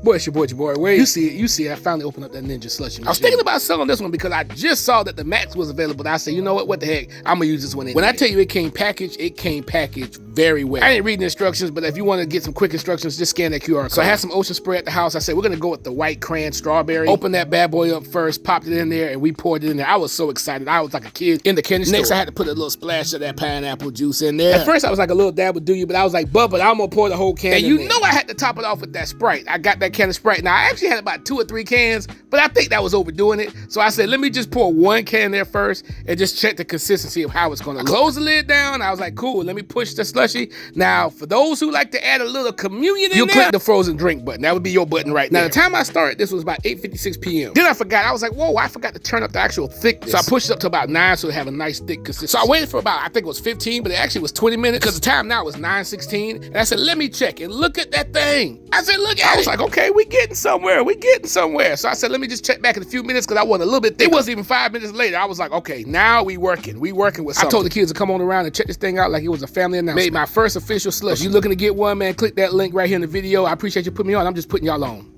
Boy, it's your boy, Wade. You see it. I finally opened up that Ninja Slushie machine. I was thinking about selling this one because I just saw that the Max was available. I said, you know what the heck? I'm gonna use this one anyway. When I tell you it came packaged very well. I didn't read the instructions, but if you want to get some quick instructions, just scan that QR code. So I had some Ocean Spray at the house. I said, we're gonna go with the white crayon strawberry. Open that bad boy up first, popped it in there, and we poured it in there. I was so excited. I was like a kid in the candy store. Next, I had to put a little splash of that pineapple juice in there. At first, I was like a little dab would do you, but I was like, Bubba, I'm gonna pour the whole can. And you know I had to top it off with that Sprite. I got that can of Sprite. Now, I actually had about 2 or 3 cans, but I think that was overdoing it. So I said, let me just pour 1 can there first and just check the consistency of how it's gonna look. Close the lid down. I was like, cool, let me push the slushie. Now, for those who like to add a little communion in there, you click the frozen drink button. That would be your button right now. The time I started, this was about 8:56 p.m. Then I forgot. I was like, whoa, I forgot to turn up the actual thickness. So I pushed it up to about 9 so it have a nice thick consistency. So I waited for about, I think it was 15, but it actually was 20 minutes because the time now was 9:16. And I said, let me check and look at that thing. I said, look at it. I was like, okay, we getting somewhere. So I said, let me just check back in a few minutes because I want a little bit thick. It wasn't even 5 minutes later. I was like, okay, now we working with something. I told the kids to come on around and check this thing out like it was a family announcement. Made my first official slush. If you looking to get one, man, click that link right here in the video. I appreciate you putting me on. I'm just putting y'all on.